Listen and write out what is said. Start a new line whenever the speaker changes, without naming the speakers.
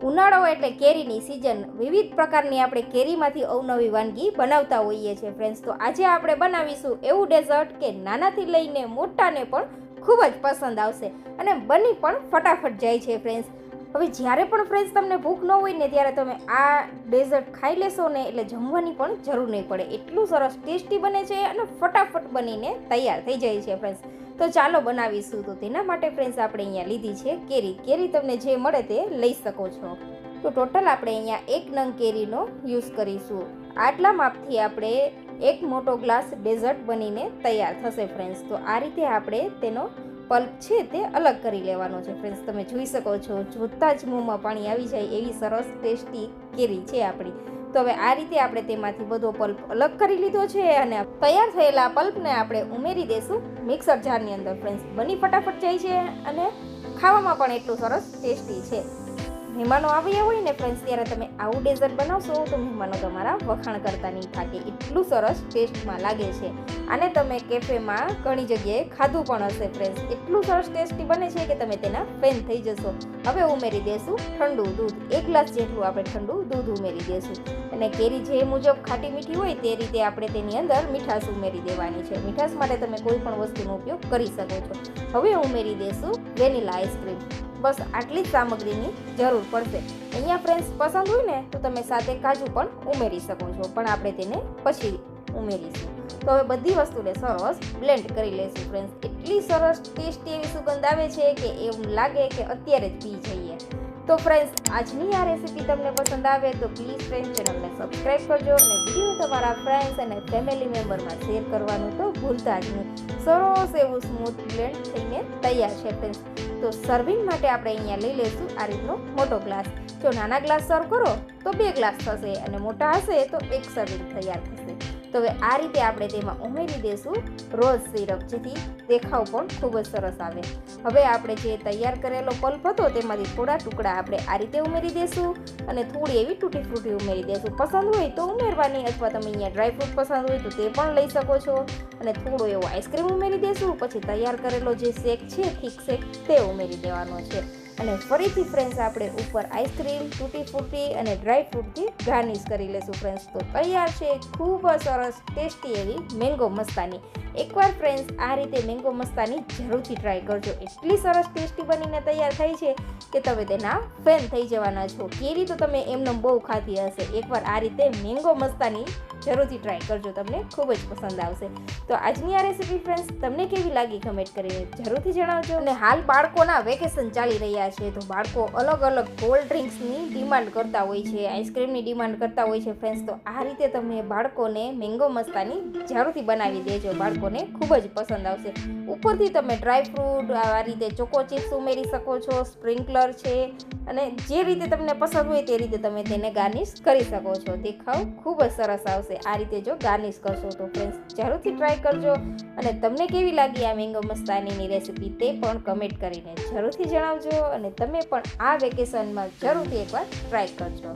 ઉનાળો એટલે કેરીની સિઝન, વિવિધ પ્રકારની આપણે કેરીમાંથી અવનવી વાનગી બનાવતા હોઈએ છીએ ફ્રેન્ડ્સ. તો આજે આપણે બનાવીશું એવું ડેઝર્ટ કે નાનાથી લઈને મોટાને પણ ખૂબ જ પસંદ આવશે અને બની પણ ફટાફટ જાય છે ફ્રેન્ડ્સ. હવે જ્યારે પણ ફ્રેન્ડ્સ તમને ભૂખ ન હોય ને ત્યારે તમે આ ડેઝર્ટ ખાઈ લેશો ને એટલે જમવાની પણ જરૂર નહીં પડે. એટલું સરસ ટેસ્ટી બને છે અને ફટાફટ બનીને તૈયાર થઈ જાય છે ફ્રેન્ડ્સ. તો ચાલો બનાવીશું. તો તેના માટે ફ્રેન્ડ્સ આપણે અહીંયા લીધી છે કેરી તમને જે મળે તે લઈ શકો છો. તો ટોટલ આપણે અહીંયા 1 નંગ કેરીનો યુઝ કરીશું. આટલા માપથી આપણે 1 મોટો ગ્લાસ ડેઝર્ટ બનીને તૈયાર થશે ફ્રેન્ડ્સ. તો આ રીતે આપણે તેનો પલ્પ છે તે અલગ કરી લેવાનો છે ફ્રેન્ડ્સ. તમે જોઈ શકો છો, જોતાં જ મોંમાં પાણી આવી જાય એવી સરસ ટેસ્ટી કેરી છે આપણી. તો હવે આ રીતે આપણે તેમાંથી બધો પલ્પ અલગ કરી લીધો છે અને તૈયાર થયેલા પલ્પને આપણે ઉમેરી દઈશું મિક્સર જારની અંદર ફ્રેન્ડ્સ. બની ફટાફટ જાય છે અને ખાવામાં પણ એટલું સરસ ટેસ્ટી છે. મહેમાનો આવ્યા હોય ને ફ્રેન્ડ્સ ત્યારે તમે આવું ડેઝર્ટ બનાવશો તો મહેમાનો તમારા વખાણ કરતા નહીં થાકે, એટલું સરસ ટેસ્ટમાં લાગે છે. આને તમે કેફેમાં ઘણી જગ્યાએ ખાધું પણ હશે ફ્રેન્ડ્સ. એટલું સરસ ટેસ્ટી બને છે કે તમે તેના ફેન થઈ જશો. હવે ઉમેરી દઈશું ઠંડુ દૂધ. 1 ગ્લાસ જેટલું આપણે ઠંડુ દૂધ ઉમેરી દઈશું અને કેરી જે મુજબ ખાટી મીઠી હોય તે રીતે આપણે તેની અંદર મીઠાશ ઉમેરી દેવાની છે. મીઠાશ માટે તમે કોઈ પણ વસ્તુનો ઉપયોગ કરી શકો છો. હવે ઉમેરી દઈશું વેનીલા આઈસ્ક્રીમ. બસ આટલી જ સામગ્રીની જરૂર પડશે. અહીંયા ફ્રેન્ડ્સ પસંદ હોય ને તો તમે સાથે કાજુ પણ ઉમેરી શકો છો, પણ આપણે તેને પછી ઉમેરીશું. તો હવે બધી વસ્તુને સરસ બ્લેન્ડ કરી લઈશું ફ્રેન્ડ્સ. એટલી સરસ ટેસ્ટી એવી સુગંધ આવે છે કે એવું લાગે કે અત્યારે જ પી જઈએ. તો ફ્રેન્ડ્સ આજની આ રેસીપી તમને પસંદ આવે તો પ્લીઝ ફ્રેન્ડ્સ ચેનલને સબસ્ક્રાઈબ કરજો અને વિડીયો તમારા ફ્રેન્ડ્સ અને ફેમિલી મેમ્બરમાં શેર કરવાનું તો ભૂલતા જ નહીં. સરસ એવું સ્મૂથ બ્લેન્ડ થઈને તૈયાર છે ફ્રેન્ડ્સ. તો સર્વિંગ માટે આપણે અહીંયા લઈ લઈશું આ રીતનો મોટો ગ્લાસ. જો નાના ગ્લાસ સર્વ કરો તો 2 ગ્લાસ થશે અને મોટા હશે તો 1 સર્વિંગ તૈયાર થશે. તો હવે આ રીતે આપણે તેમાં ઉમેરી દઈશું રોઝ સિરપ, જેથી દેખાવ પણ ખૂબ જ સરસ આવે. હવે આપણે જે તૈયાર કરેલો પલ્પ હતો તેમાંથી થોડા ટુકડા આપણે આ રીતે ઉમેરી દઈશું અને થોડી એવી તૂટી ફ્રૂટી ઉમેરી દઈશું. પસંદ હોય તો ઉમેરવાની, અથવા તમે અહીંયા ડ્રાયફ્રૂટ પસંદ હોય તો તે પણ લઈ શકો છો. અને થોડો એવો આઈસ્ક્રીમ ઉમેરી દઈશું. પછી તૈયાર કરેલો જે શેક છે, થીક શેક, તે ઉમેરી દેવાનો છે. અને ફરીથી ફ્રેન્ડ્સ આપણે ઉપર આઈસ્ક્રીમ, તૂટી ફ્રૂટી અને ડ્રાયફ્રૂટથી ગાર્નિશ કરી લેશું ફ્રેન્ડ્સ. તો તૈયાર છે ખૂબ જ સરસ ટેસ્ટી એવી મેંગો મસ્તાની. એકવાર ફ્રેન્ડ્સ આ રીતે મેંગો મસ્તાની જરૂરથી ટ્રાય કરજો. એટલી સરસ ટેસ્ટી બનીને તૈયાર થાય છે કે તમે તેના ફેન થઈ જવાના છો. કેરી તો તમે એમને બહુ ખાધી હશે, એકવાર આ રીતે મેંગો મસ્તાની જરૂરથી ટ્રાય કરજો, તમને ખૂબ જ પસંદ આવશે. તો આજની આ રેસીપી ફ્રેન્ડ્સ તમને કેવી લાગી કમેન્ટ કરીને જરૂરથી જણાવજો. અને હાલ બાળકોના વેકેશન ચાલી રહ્યા છે તો બાળકો અલગ અલગ કોલ્ડ ડ્રિંક્સની ડિમાન્ડ કરતા હોય છે, આઈસ્ક્રીમની ડિમાન્ડ કરતા હોય છે ફ્રેન્ડ્સ. તો આ રીતે તમે બાળકોને મેંગો મસ્તાની જરૂરથી બનાવી દેજો, બાળકોને ખૂબ જ પસંદ આવશે. ઉપરથી તમે ડ્રાયફ્રૂટ, આ રીતે ચોકો ચિપ્સ ઉમેરી શકો છો, સ્પ્રિંકલર છે, અને જે રીતે તમને પસંદ હોય તે રીતે તમે તેને ગાર્નિશ કરી શકો છો. દેખાવ ખૂબ જ સરસ આવશે આ રીતે જો ગાર્નિશ કરશો તો ફ્રેન્ડ્સ. જરૂરથી ટ્રાય કરજો અને તમને કેવી લાગી આ મેંગો મસ્તાનીની રેસીપી તે પણ કમેન્ટ કરીને જરૂરથી જણાવજો. અને તમે પણ આ વેકેશનમાં જરૂરથી એકવાર ટ્રાય કરજો.